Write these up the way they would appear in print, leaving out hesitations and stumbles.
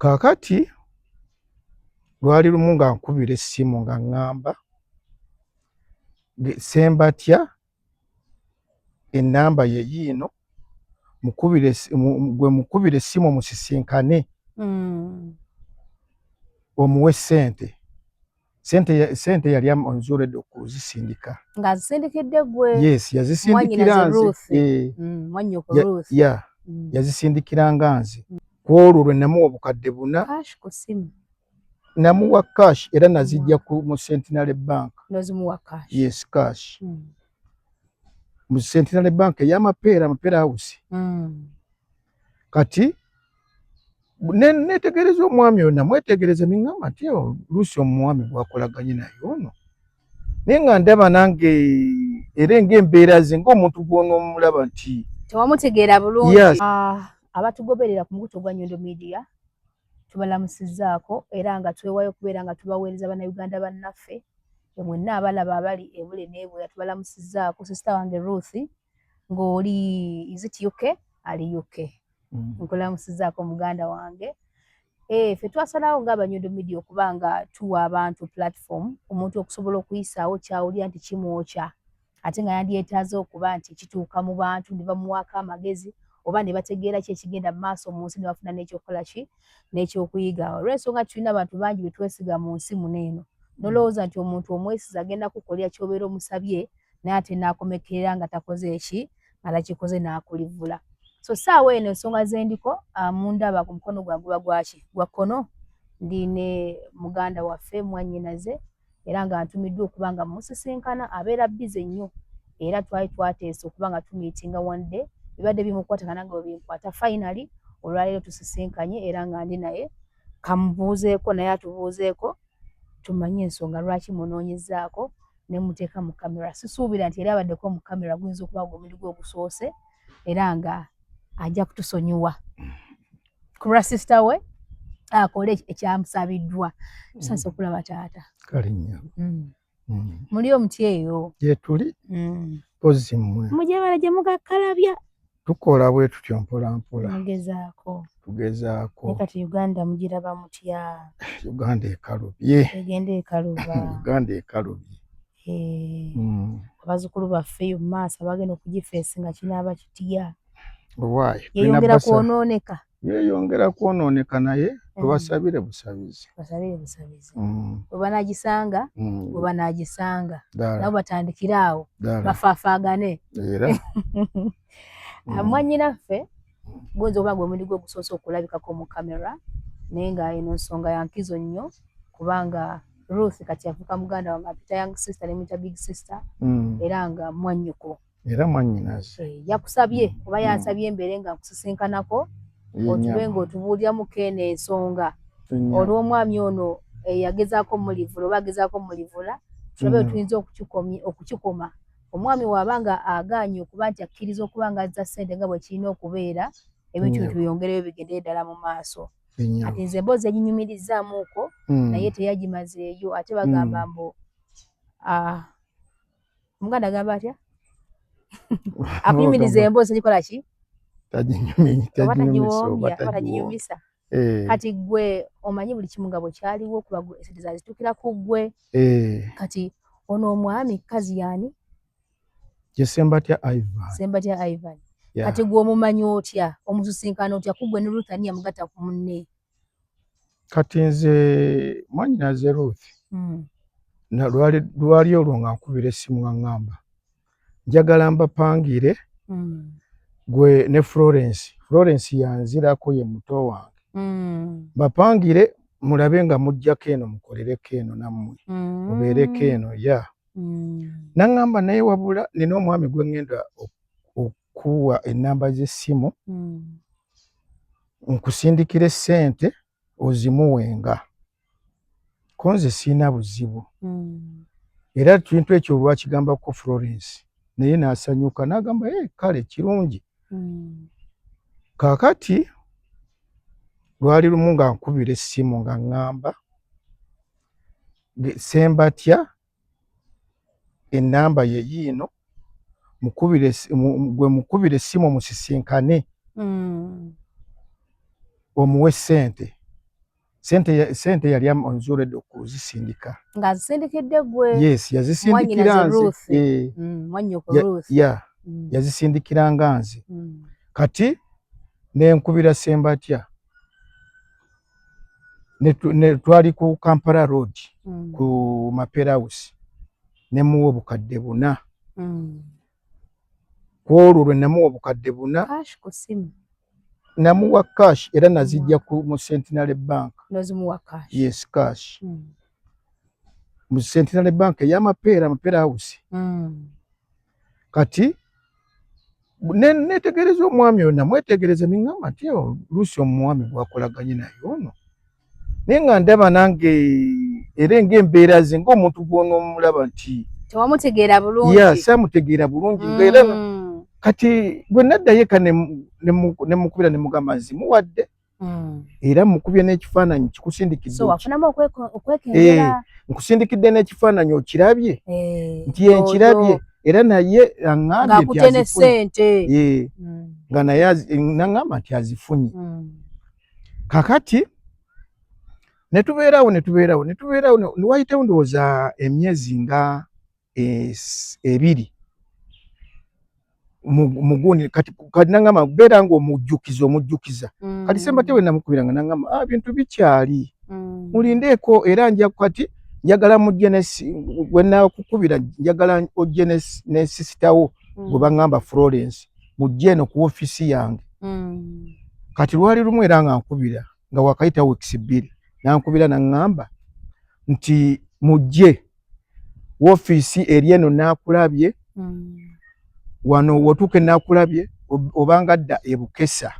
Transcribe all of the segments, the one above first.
Kakati lwali lumu nga nkubira essimu nga ŋŋamba Sembatya ennamba ye yiino gwe mukubire essimu musisinkane omuwe ssente. Sente yali onzuuledde okuzisindika. Ng'azisindikidde gwe? Yes, yazisindikira nze. Yazisindikiranga nze. Ku olwo lwe namuwa obukadde 4. Cash ku ssimu? Namuwa cash era nazijja mu Centenary Bank. Nozimuwa cash? Yes, cash. Mu Centenary Bank Mapeera House. Kati netegereza omwami oyo, namwetegereza ne ŋŋamba nti oluusi omwami gwakolaganye naye ono. Naye nga ndaba nange era ng'embeera ze ng'omuntu gw'onoomulaba nti tewamutegeera bulungi. Abatugoberera ku mukutu gwa Nyondo Media tubalamusizzaako era nga twewaayo okubeera nga tubaweereza bannayuganda bannaffe mwenna abalaba abali e Bule n'e tubalamusizzaako. Sisita wange Ruth ng'oli is it UK? Ali UK. Nkulamusizzaako muganda wange. Ffe twasalawo ng'Abanyondo Media okuba nga tuwa abantu platform omuntu okusobola okuyisaawo kyawulira nti kimwokya ate nga yandyetaaze okuba nti kituuka mu bantu ne bamuwaako amagezi oba ne bategeera ki ekigenda mu maaso mu nsi ne bafuna n'ekyokukola ki n'ekyokuyiga. Olw'ensonga tulina abantu bangi be twesiga mu nsi muno eno nolowooza nti omuntu omwesiza agenda kukolera ky'obeera omusabye naye ate n'akomekerera nga takoze eki nga takikoze n'akulivula. So saawa eno ensonga ze ndiko mundaba ku mukono gwange guba gwaki gwa kkono ndi ne muganda waffe mwannyinaze era nga ntumiddwa okuba nga musisinkana abeera bize nnyo era twali twateesa okuba nga tumiitinga one day bibadde bimukwata nange bwe binkwata. Finally olwaleero tusisinkanye era nga ndi naye kamubuuzeeko naye atubuuzeeko tumanye ensonga lwaki munoonyezzaako ne muteeka mu kamera. Sisuubira nti era abaddeko mu kamera guyinza okuba gw'omulundi gwe ogusoose era nga ajja kutusonyiwa kulwa sisita we akole ekyamusabiddwa. Tusanze okulaba taata. Kale nnyo. Muli omuti eyo? Gye tuli. Pozzi mmwe. Mujebala gye mugakalabya. Tukola bwe tutyo mpola mpola. Mugezaako. Tugezaako. Ne kati Uganda mugiraba mutya? Uganda ekalubye. Egenda ekaluba. Uganda ekalubye. Abazzukulu baffe mu maaso abagenda okugifeesi nga kinaaba kitya? Why? Yeeyongera kwonooneka. Yeeyongera kwonooneka naye tubasabire busabizi. Basabire busabizi. Bwe banaagisanga, bwe banaagisanga. Nabo batandikire awo bafaafaagane. Era. Mwannyinaffe guyinza okuba gw'omulundi gwe gusoose okulabikako mu kamera naye nga eno nsonga ya nkizo nnyo kubanga Ruth kati afuuka muganda wange apita young sister ne muyita big sister era nga mwannyuko. Era mwannyinaze. Yakusabye oba yansabye embeere nga nkusisinkanako otube ng'otubuuliramu keeno ensonga olw'omwami ono yagezaako mulivula oba agezaako mulivula tulabe tuyinza okukikoma. Omwami waaba nga agaanye okuba nti akkiriza okuba nga azza ssente nga bwe kirina okubeera ebintu byongereyo bigendeyo ddala mu maaso. Kati nze emboozi yaginyumirizzaamuuko naye teyagimazeeyo ate bagamba mbu omuganda agamba atya? Akunyumiriza emboozi gikola ki? Taginyumisa. Kati gwe omanyi buli kimu nga bwe kyaliwo kuba esente zazitukira ku ggwe. Kati ono omwami kazi yaani? Ye Sembatya Ivan. Sembatya Ivan. Kati gwe omumanyi otya? Omusisinkana otya? Kuggwe ne Ruth ani yamugatta ku munne? Kati nze mwannyinaze Ruth lwali olwo nga nkubira essimu nga ŋŋamba njagala mbapangire gwe ne Florence yanzirako ye muto wange mbapangire mulabe nga mujjako eno mukolereko eno nammwe mubeereko eno naŋŋamba naye wabula nina omwami gwe ŋŋenda okuwa ennamba z'essimu nkusindikire ssente ozimuwenga ko nze siina buzibu era kintu ekyo olwakigambako Florence naye n'asanyuka n'agamba kale kirungi. Kaakati lwali lumu nga nkubira essimu nga ŋŋamba Sembatya ennamba ye yiino gwe mukubire essimu musisinkane omuwe ssente. sente yali onzuredde okuzisindika nga zisindikidde gwe. Yes, yazisindikira nze. Mwannyoko Ruth. Yazisindikira nze. Kati nenkubira Sembatya. Ne twali ku Kampala Road ku Mapera House. Ne muwa obukadde 4. Kwolwo lwe namuwa obukadde 4. Cash ku simu. Namuwa cash era nazijja mu Centenary Bank. Nozimuwa cash. Yes, cash. Mu Centenary Bank ya Mapera House. Kati netegereza omwami ono namwetegereza ningamba nti Lucy omwami gwakolaganye naye ono. Nenga ndaba nange era ng'embeera ze ng'omuntu gw'onoomulaba nti tewamutegeera bulungi. Saamutegeera bulungi ng'era kati bwe naddayo eka ne mukubira ne mugamba nzimuwadde era mukubye n'ekifaananyi kikusindikidde. So wafunamu okwekengera. Nkusindikidde n'ekifaananyi okirabye nti yenkirabye era naye aŋŋambye nti azifunye. Nga naye naŋŋamba nti azifunye. Kakati ne tubeerawo wayitawo ndowooza emyezi nga 2 mugundi kati naŋŋamba beera ng'omujjukiza. Kati Sembatya we namukubiranga naŋŋamba bintu bikyali mulindeeko era njagala mujje we nakukubira njagala ojje ne sisitawo gwe baŋŋamba Florence mujje eno ku ofiisi yange. Kati lwali lumu era nga nkubira nga wakayita weeks 2 nankubira naŋŋamba nti mujje ofiisi eri eno nakulabye wano wotuuke nakulabye obanga dda e Bukesa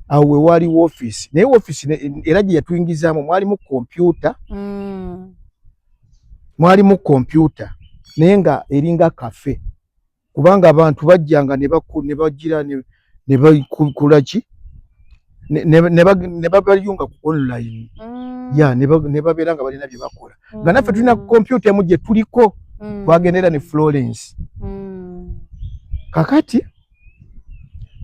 awo we wali ofiisi naye ofiisi era gye yatuyingizaamu mwalimu kompyuta naye nga eringa kafe kubanga abantu bajjanga ne bagira ne bakulaki ne babayunga ku online ne babeera nga balina bye bakola nga naffe tulina kompyuta emu gye tuliko twagendera ne Florence. Kakati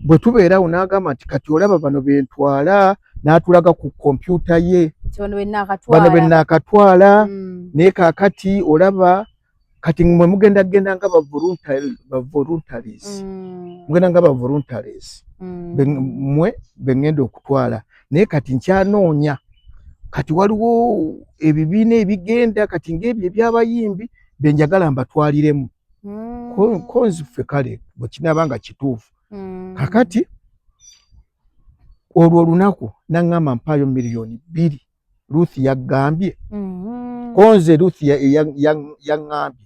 bwe tubeerawo n'agamba nti kati olaba bano bentwala n'atulaga ku kompyuta ye bano be naakatwala naye kaakati olaba kati mwe mugenda nga voluntaries mwe bengenda okutwala naye kati nkyanoonya kati waliwo ebibiina ebigenda kati ng'ebyo ebyabayimbi benjagala mbatwaliremu konziffe kale bwe kinaaba nga kituufu. Kakati olwo olunaku naŋŋamba mpaayo $2,000,000 Ruth yaggambye konze Ruth yaŋŋambye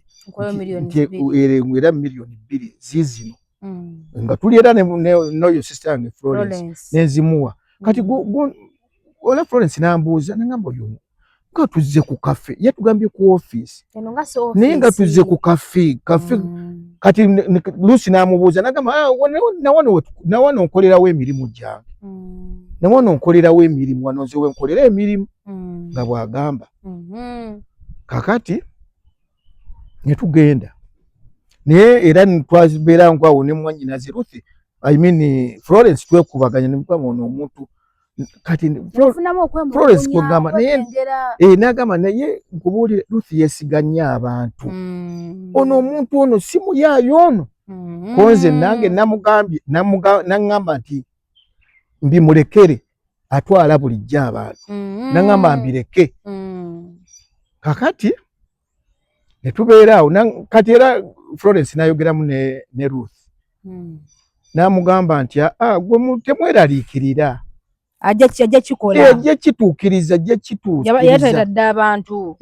era $2,000,000 ziizino nga tuli era n'oyo sister yange Florence nenzimuwa. Kati ola Florence n'ambuuza naŋŋamba oyo nga tuzze ku kafe yatugambye ku ofiisi naye nga tuzze ku kafe kati Lucy n'amubuuza n'agamba nawano nkolerawo emirimu gyange nawano nkolerawo emirimu wano nze we nkolera emirimu nga bw'agamba. Kakati ne tugenda naye era twabeera nkwawo ne mwannyinaze Ruth Florence twekubaganya ne mukama ono omuntu kati Florence kwegamba naye n'agamba naye nkubuulire Ruth yeesiganye abantu ono omuntu ono si muyaayo ono konze nange naŋŋamba nti mbimulekere atwala bulijjo abantu naŋŋamba mbireke. Kakati ne tubeeraawo kati era Florence n'ayogeramu ne Ruth n'amugamba nti gwe temweraliikirira ajja kikola ajja kituukiriza ajja kituukiriza yatadde abantu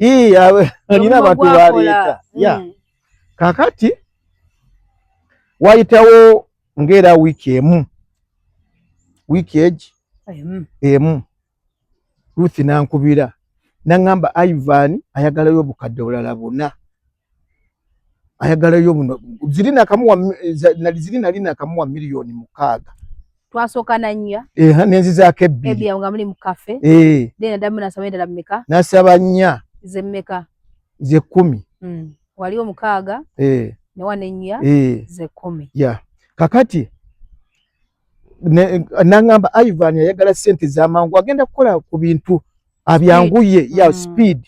alina abantu baleeta. Kakati wayitawo ng'era wiiki emu Ruth n'ankubira n'aŋŋamba Ivan ayagalayo obukadde bulala 4 ayagalayo buno ziri nali nakamuwa $6,000,000 twasooka nannya nenzizaako 2 nga muli mu kafe damu nasaba endala mmeka nasaba 4 ze mmeka ze 10 waliwo 6 ne wane 4 ze 10. Kakati n'aŋŋamba Ivan ayagala ssente z'amangu agenda kukola ku bintu abyanguye ya speed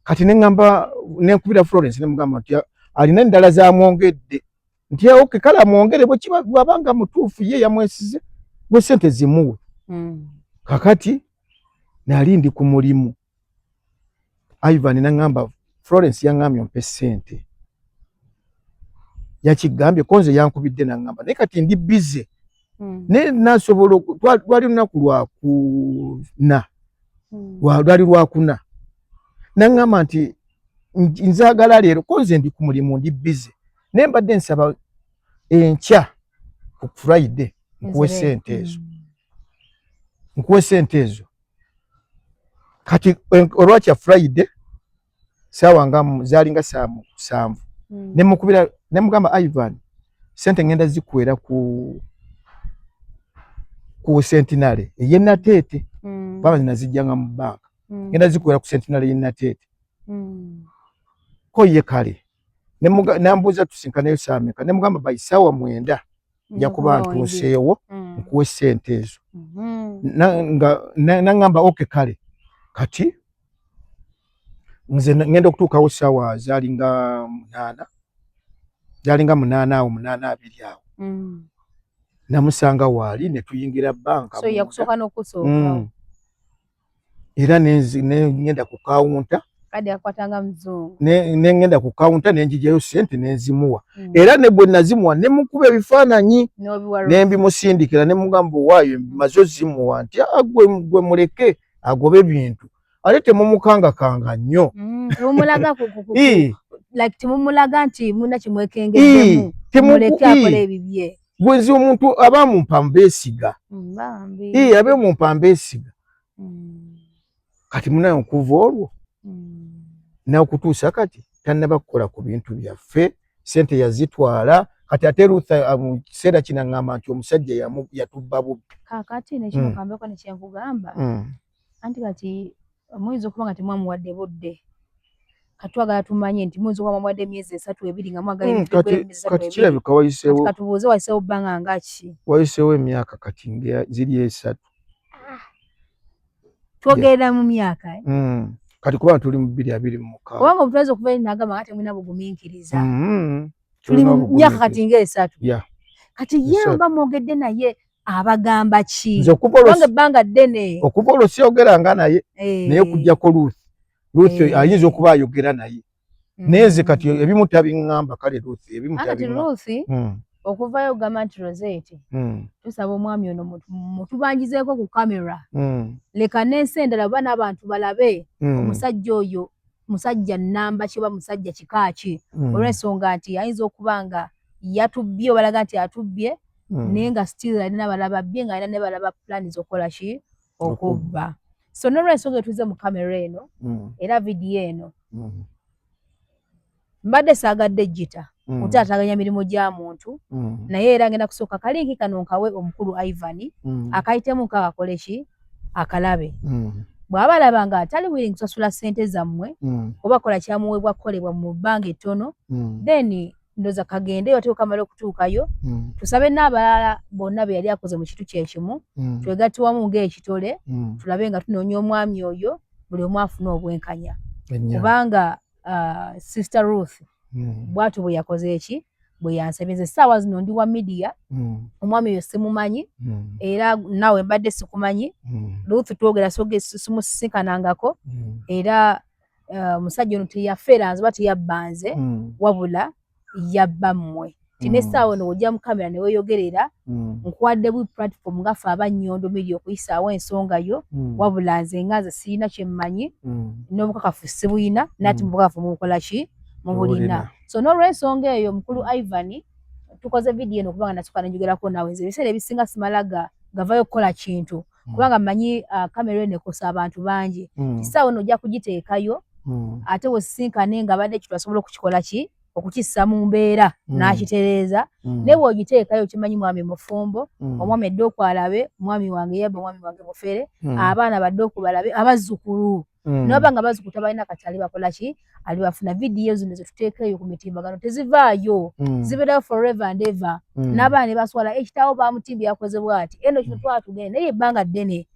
kati nengamba nekubira Florence nemugamba nti alina endala za mwongedde nti okay kala mwongere bwe kiba bwabanga mutuufu ye yamwesize bwe sente zimuwe kakati nali ndi ku mulimu Ivan nangamba Florence yangambye mpe sente yakigambye konze yankubidde nangamba naye kati ndi busy ne nasobola twali lunaku lwakuna lwali lwakuna nangamba nti nzagala leero konze ndi ku mulimu ndi busy ne mbadde nsaba enkya ku Friday nkuwe sente ezo kati olwakya Friday sawa nga zalinga saa 7 nemukubira nemugamba Ivan sente ngenda zikwera ku Centenary yenatete baba zinazijjanga mu bank ngenda zikwera ku Centenary yenatete ko ye kale nambuza tusinkane sameka nemugamba bayisawa mwenda nja kuba ntuseewo nkuwe sente ezo nangamba okay kale kati nze ngenda okutuukawo sawa zalinga 8 awo 8:2 awo namusanga wali ne tuyingira banka so yakusooka n'okusooka era ngenda ku counter kadi akwatanga mzungu ngenda ku counter nenjijayo sente nezimuwa era ne bwe nazimuwa ne mukuba ebifaananyi nembi musindikira ne mugambo waayo mazo zimuwa nti gwe muleke agobe bintu ale temumukanga kanga nnyo mumulaga like temumulaga nti muna kimwekengedemu muleke akole ebibye bwenzi omuntu abamu mpambesiga abe mu mpambesiga kati munayo kuva olwo na okutuusa kati tannaba kukola ku bintu byaffe sente yazitwala kati ate Ruth mu kiseera kino ngamba nti omusajja yatubba bubbi kakati nekino kambeko nekyenkugamba anti kati muyinza okuba nga temwamuwadde budde katwagala tumanye nti muyinza okuba mwamuwadde emyezi 3-2 nga mwagala kati kirabika wayiseewo katubuuze wayiseewo bbanga nga ki wayiseewo emyaka kati ziri 3 twogerera mu myaka kati kuba tuli mu 2026 kubanga obutweza okuva eri nagamba nga temulina bugumiikiriza tuli mu myaka kati nga 3 kati yamba mwogedde naye abagamba ki kubanga ebbanga ddene okuva olwo syogeranga naye naye okujjako Ruth ayinza okuba ayogera naye neze kati ebimu tabiŋŋamba kale Ruth ebimu tabiŋŋamba okuvayo ogamba nti Rosette tusaba omwami ono mutubanjizeeko ku kamera leka n'ensi endala oba n'abantu balabe omusajja oyo musajja nnamba kiba musajja kika ki olw'ensonga nti ayinza okuba nga yatubbye obalaga nti atubbye naye nga still alina balaba bbye nga alina ne balaba pulani z'okukola ki okubba so n'olw'ensonga etuze mu kamera eno era vidiyo eno mbadde saagadde jjita kutaataganya mirimu gya muntu naye era ngenda kusooka kalinki kano nkawe omukulu Ivan akayitemu nkakakole ki akalabe bw'aba alaba nga atali willing kusasula ssente zammwe oba kola kyamuweebwa kukolebwa mu bbanga ettono then ndoza kagende ate okamala okutuukayo tusabe n'abalala bonna be yali akoze mu kitu kyekimu twegatte wamu ng'ekitole tulabe nga tunoonya omwami oyo buli omu afuna obwenkanya kubanga Sister Ruth bwatu bwe yakoze eki bwe yansabye essaawa zino ndi wa media omwami oyo simumanyi era naawe mbadde sikumanyi Ruth twogera simusisinkanangako era omusajja ono teyafeera nze oba teyabbanze wabula yabba mmwe tinessaawa ono ojja mu kamera ne weeyogerera nkuwadde buli platform ngaffe abannyondo media okuyisaawo ensonga yo wabula nze nga nze sirina kyemmanyi n'obukakafu sibuyina nati mubukakafu mubukola ki mubulina so n'olw'ensonga eyo mukulu Ivan tukoze vidiyo eno kubanga nasooka nenjogerako nawe nze ebiseera ebisinga simala gavayo okukola kintu kubanga mmanyi kamera eno ekosa abantu bangi kisaawa ono ojja kugiteekayo ate wesisinkane nga abadde ekyo asobola okukikola ki okukissa mu mbeera n'akitereeza naye bw'ogiteekayo kimanyi mwami mufumbo omwami edde okwalabe mwami wange yabba mwami wange mufere abaana badde okubalabe abazzukulu nabanga bazikuta balina katali bakola ki ali bafuna video zino zetuteekayo ku mitimbagano tezivaayo zibeerayo forever and ever n'abaana ne baswala ekitaawo bamutimbi yakoze bw'ati eno kino twatugende naye ebbanga ddene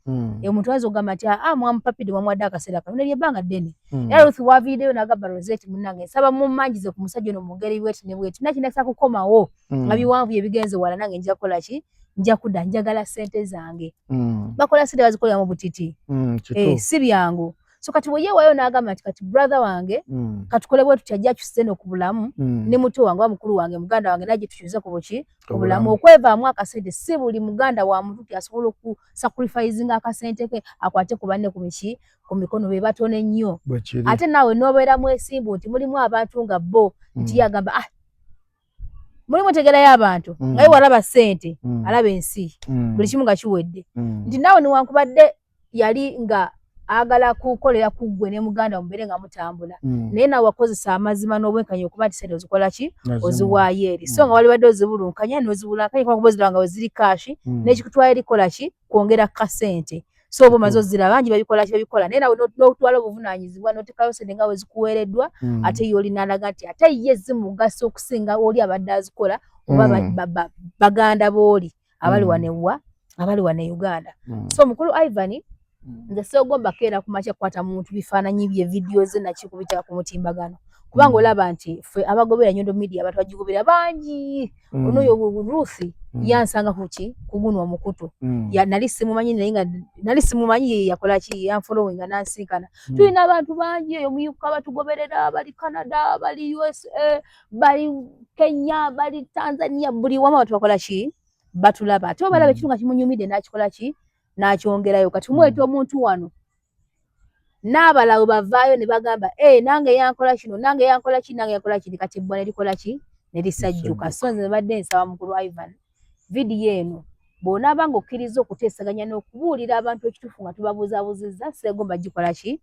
omuntu ayinza okugamba nti mwamupapidde mwamuwadde akaseera kano naye ebbanga ddene era Ruth waviideyo n'agamba Rosette munnange nsaba mummanjize ku musajja ono mu ngeri bweti ne bweti nakinakisa kukomawo nga biwanvu ebigenze wala nange nja kukola ki nja kudda njagala ssente zange bakola ssente bazikolera mu butiti si byangu so kati bwe yeewayo n'agamba nti kati brother wange katukole bwe tutyajja kyuseno ku bulamu ne muto wange wa mukulu wange muganda wange najje tukyuze ku buki ku bulamu okwevaamu akasente si buli muganda wa muntu yasobola oku sacrificinga akasente ke akwate ku banne ku miki ku mikono be batono ennyo ate naawe n'obeera mwesimbu nti mulimu abantu nga bo nti yagamba mulimu tegerayo abantu nga ye walaba ssente alaba ensi buli kimu nga kiwedde nti naawe newankubadde yali nga agala kukolera kuggwe ne muganda mubeere nga mutambula naye naawe wakozesa amazima n'obwenkanya okuba nti sente ozikola ki oziwaayo eri so nga wali badde ozibulunkanya n'ozibulankanya kuba kuboziraba nga weziri kaashi n'ekikutwala erikola ki kwongera kasente so oba omaze ozira bangi babikola ki babikola naye nawe n'otwala obuvunaanyizibwa n'otekayo sente nga wezikuweereddwa ate ye olinaalaga nti ate ye zimugaso okusinga oli abadde azikola oba baganda booli abali wano e Uganda so mukulu Ivan nze sogomba keera kumakya kwata muntu bifaananyi bye video ze nakikubita ku mutimbagano kubanga olaba nti ffe abagobera Nyondo Media abantu bagigobera bangi onoyo Ruth yansanga kuki kuguno omukutu ya nali simumanyi naye nga nali simumanyi yakola ki yanfollowing nansinkana tulina abantu bangi eyo muyuka batugoberera bali Canada bali USA bali Kenya bali Tanzania buli wamu abantu bakola ki batulaba ate obalaba ekintu nga kimunyumidde nakikola ki nakyongerayo kati mweta omuntu wano n'abalawo bavaayo ne bagamba nange yankola kino nange yankola ki nange yankola kiri kati ebbwa ne likola ki ne lisajjuka so nze badde nsaba mukulu Ivan vidiyo eno bw'onaaba ng'okkiriza okuteesaganya n'okubuulira abantu ekituufu nga tubabuuzabuuzizza seegomba gikola ki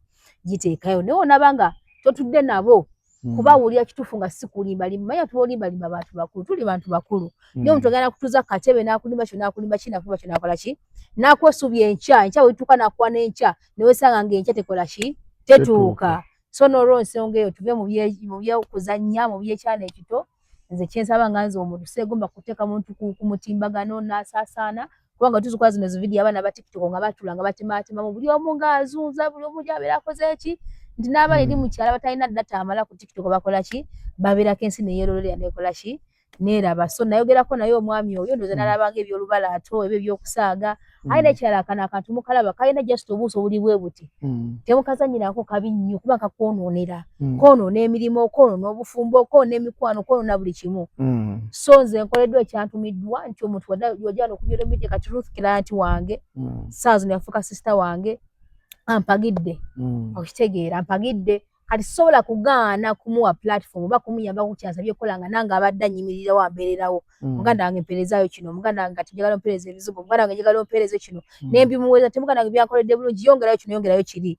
giteekayo naye onaaba nga totudde nabo kubawulira kituufu nga si kulimbalimba manya tuba olimbalimba abantu bakulu tuli bantu bakulu naye omuntu agenda kutuuza katebe n'akulimba kyo n'akulimba ki nakuba kyo n'akola ki n'akwesuubya enkya bw'etuuka n'akuwa n'enkya ne weesanga ng'enkya tekola ki tetuuka so n'olwo nsonga eyo tuve mu by'okuzannya mu by'ekyana ekito nze kyensaba nga nze omuntu seegomba kuteeka muntu ku mutimbagano n'asaasaana kubanga tuzikola zino zividiyo abaana ba TikTok nga batula nga batemaatemamu buli omu ng'azunza buli omu gy'abeera akoze eki nti n'abali eri mu kyala batalina data amala ku TikTok bakola ki babeerako ensi neyeerolera neekola ki neeraba so nayogerako naye omwami oyo ndooza n'alabanga eby'olubalaato ebyo ebyokusaaga alina ekirala akano akantu mukalaba kalina just obuuso buli bwe buti temukazanyirako kabi nnyo kuba kakwonoonera kwonoona emirimu kwonoona obufumbo kwonoona emikwano kwonoona buli kimu so nze nkoleddwa ekyantumiddwa nti omuntu wajjana okubyera omidde kati Ruth Kiranti wange saazi neyafuuka sisita wange ampagidde okitegeera ampagidde kati sobola kugaana kumuwa platform oba kumuyamba kukyansabye okukola nga nange abadde annyimirirawo ambeererawo muganda wange mpeerezaayo kino muganda wange kati njagala ompeereza ebizibu muganda wange njagala ompeereze kino nembimuweereza te muganda wange byankoledde bulungi yongerayo kino yongerayo kiri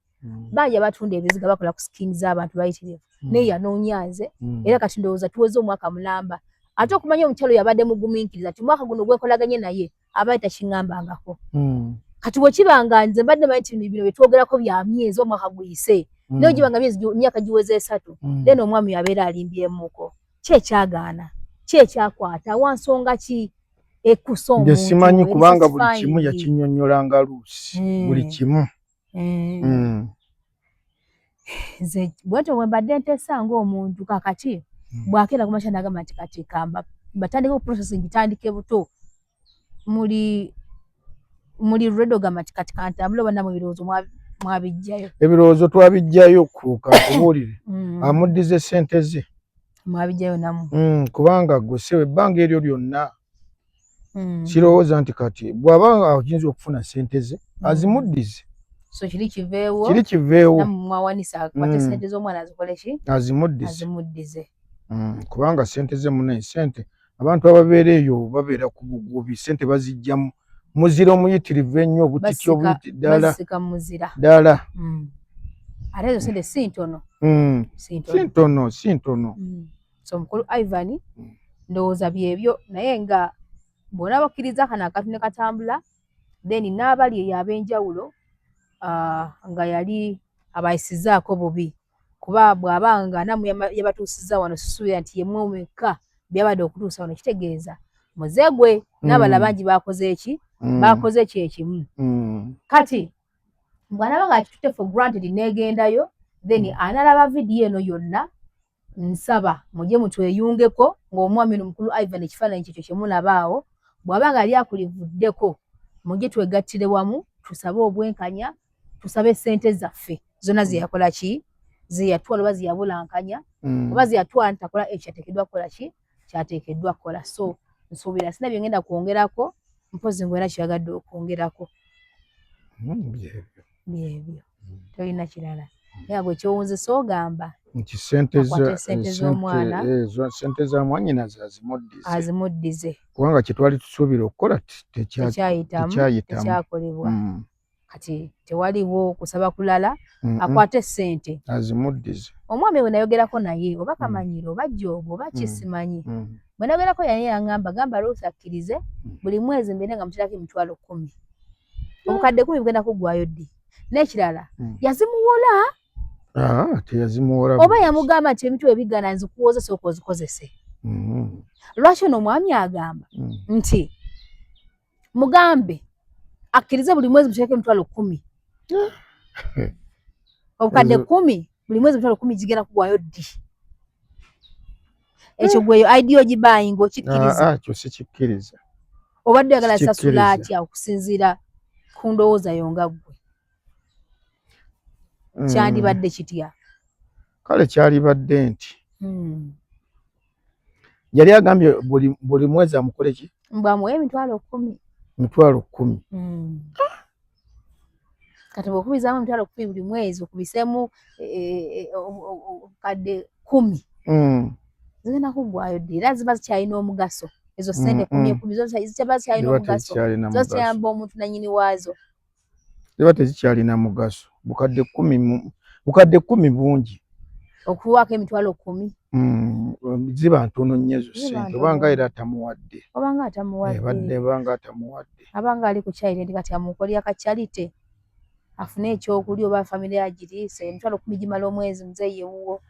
bangi abatunda ebiziga bakola ku skiini z'abantu bayitirivu naye yanoonya nze era kati ndowooza tuweze omwaka mulamba ate okumanya omukyalo yabadde mugumiikiriza ti mwaka guno gwenkolaganye naye abaye takiŋŋambangako kati bwe kibanga nze mbadde manyi ti bino bye twogerako bya myezi omwaka guyise naye gibanga myaka giweze 3 then omwami yabeera alimbyemuko ki ekyagaana ki ekyakwata wansonga ki ekusa omuntu nze simanyi kubanga buli kimu yakinnyonnyolanga luusi buli kimu nze bwetyo bwe mbadde nteesa ng'omuntu kakati bwakeera kumakya nagamba nti kati kamba batandika processing gitandike buto muli redo gamba nti kati kantambule oba namwe ebirowoozo mwabijjayo ebirowoozo twabijjayo kubuulire amuddize ssente ze mwabijjayo namu kubanga gwesewe ebbanga eryo lyonna kirowooza nti kati bw'aba ayinza okufuna ssente ze azimuddize so kiri kiveewo namwe mwawanisa akwate ssente z'omwana azikole ki azimuddize kubanga ssente ze munaye ssente abantu ababeera eyo babeera ku bugubi ssente bazijjamu muzira omuyitirivu ennyo obutityo ddala ate ezo ssente si ntono si ntono so mukulu Ivan ndowooza byebyo naye nga bw'onaaba okkiriza kano akatu ne katambula then n'abali eyo ab'enjawulo nga yali abayisizaako bubi kuba bw'abanga namu yabatuusizza wano susuubira nti yemu omwekka byabadde okutuusa wano kitegeeza muze gwe n'abala bangi bakoze eki bakoze kyekimu kati bw'anaba ng'akitutte for granted neegendayo then analaba vidiyo eno yonna nsaba mujye mutweyungeko ng'omwami ono mukulu Ivan ekifaananyi kyekyo kye mulabaawo bw'aba nga yali akulivuddeko mujye twegattire wamu tusabe obwenkanya tusabe ssente zaffe zonna ze yakola ki ze yatwala oba ze yabulankanya oba ze yatwala ntakola ekyateekeddwa kukola ki kyateekeddwa kukola so nsuubira sina bye ngenda kwongerako mpozi ngwera kyagadde okwongerako byebyo tolina kirala naye gwe kyowunzisa ogamba nti ssente z'omwana ssente za mwannyina azimuddize kubanga kyetwali tusuubira okukola tekyakolebwa kati tewaliwo kusaba kulala akwate ssente azimuddize omwami bwe nayogerako naye oba kamanyiro oba jjoogo oba kisimanyi bwe nayogerako yaye yaŋŋamba gamba Ruth akkirize buli mwezi mbeere nga mutirako emitwalo 10 obukadde 10 bugenda kuggwayo ddi n'ekirala yazimuwola teyazimuwola oba yamugamba nti emitwe ebigana nzikuwozesa okozikozese lwaki ono omwami agamba nti mugambe akkirize buli mwezi mutireko emitwalo 10 obukadde 10 buli mwezi emitwalo 10 gigenda kuggwayo ddi ekyo gweyo idea ogibayinga okikkiriza kyo sikikkiriza obadde oyagala sasula atya okusinziira ku ndowooza yo nga ggwe kyandibadde kitya kale kyalibadde nti yali agambye buli mwezi amukole ki mbwamuwe emitwalo 10 kati bw'okubizaamu emitwalo 10 buli mwezi okubiseemu kadde 10 zigenda kuggwayo ddi era ziba zikyalina omugaso ezo ssente 10 ziba zikyalina omugaso zo ziyamba omuntu nannyini waazo ziba tezikyalina mugaso bukadde 10 bungi okuwaako emitwalo 10 ziba ntono nnyo ezo ssente obanga era atamuwadde obanga atamuwadde abanga ali ku kyalire kati amukolera kakyalite afune ekyokulya oba famire agiriise emitwalo 10 gimala omwezi muzeeye wuwo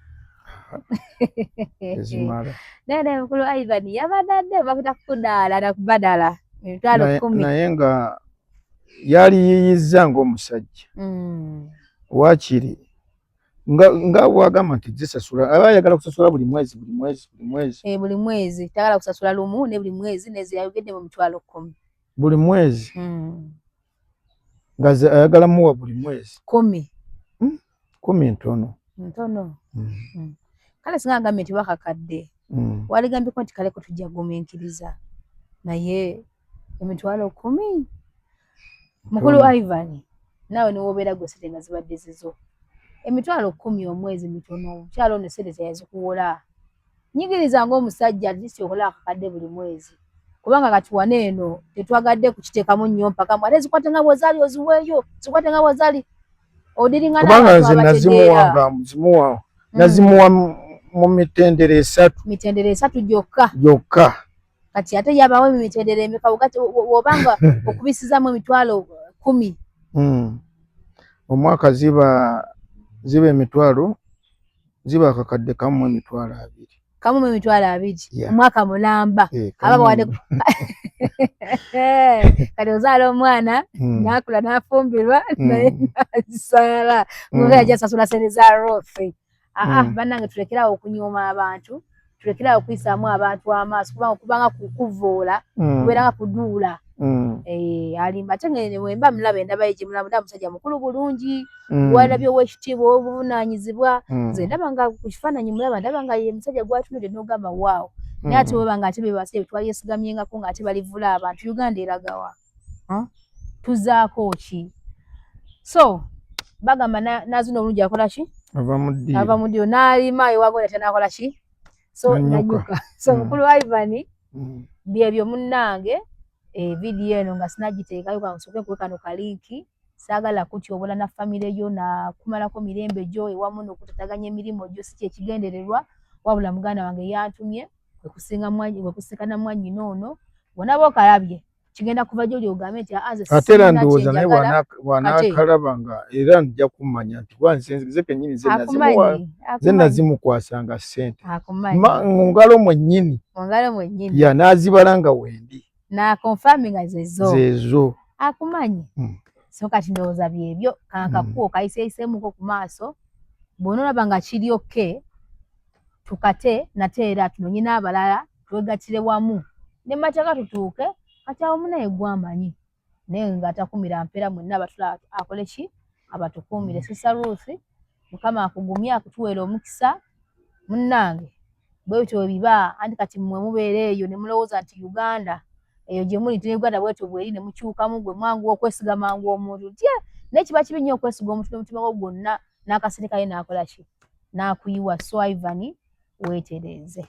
naye mukulu Ivan yabadadde bakuta kudaala nakubadala emitwalo 10 naye nga yali yiyizza ng'omusajja waakiri nga bwagamba nti zisasula aba ayagala kusasula buli mwezi buli mwezi tagala kusasula lumu ne buli mwezi neze yayogedde mu mitwalo 10 buli mwezi nga ayagala muwa buli mwezi 10 ntono kale singa agambye nti bakakadde waligambeko nti kaleko tujja gumiikiriza naye emitwalo 10 mukulu Ivan naawe niwobeera gwe sente nga zibadde zizo emitwalo 10 omwezi mitono omukyalo ono sente teyazikuwola nyigiriza ng'omusajja atisi okola akakadde buli mwezi kubanga kati wano eno tetwagadde kukiteekamu nnyo mpaka ate zikwate nga bwezaali oziweeyo zikwate nga bwezaali odiringana kubanga nze nazimuwa mu mitendera 3 gyokka kati ate yabawo emitendera emeka wobanga okubisizaamu emitwalo 10 omwaka ziba emitwalo ziba akakadde kamu emitwalo 20 omwaka mulamba ababawadde kati ozaala omwana nakula nafumbirwa naye nazisaala nga yajasasula sente za rofe bannange tulekerawo okunyooma abantu tulekerawo okuyisaamu abantu amaaso kubanga kukuvoola kubeera nga kuduula alimba ate ngene wemba mulaba endaba ye gyemulaba musajja mukulu bulungi gwalabye ow'ekitiibwa obuvunaanyizibwa nze ndaba nga ku kifaananyi mulaba ndaba nga ye musajja gwatunudde n'ogamba waawo naye ate weba nga ate bebasajja betwayesigamyengako ng'ate balivula abantu Uganda eragawa tuzaako ki so bagamba nazino obulungi akola ki ava mu ddiiro n'alima ewaagona tanakola ki so nanyuka so mukulu Ivan byebyo munnange vidiyo eno nga sinagiteekayo kansooke kuwe kano kalinki saagala kutyobola na famire yo nakumalako mirembe gyo ewamu n'okutataganya emirimu gyo si kyekigendererwa wabula muganda wange yantumye kwekusinkana mwannyina ono bonna bookalabye kigenda kuva gy'oli ogambe nti atera ndowooza naye bw'anaakalabanga era nja kumanya nti wanze kennyini ze nazimukwasanga ssente mu ngalo mwennyini n'azibala nga wendi n'akonfaminga zezo akumanyi so kati ndowooza byebyo kankakuwa okayiseeyiseemuko ku maaso bw'onoolaba nga kiri oke tukate nate era tunonye n'abalala twegattire wamu ne Mataka tutuuke kati awo munaye gwamanyi naye ng'atakumira mpeera mwenna abatula akole ki abatukuumire. Sister Ruth Mukama akugumye akutuweera omukisa munnange bwe bityo biba anti kati mmwe mubeera eyo ne mulowooza nti Uganda eyo gye muli nti Uganda bwetyo bweri ne mukyukamu gwe mwangu okwesiga mangu omuntu tye naye kiba kibi nnyo okwesiga omuntu n'omutima gwo gwonna n'akasente kaye n'akola ki n'akuyiwa. So Ivan weetereeze.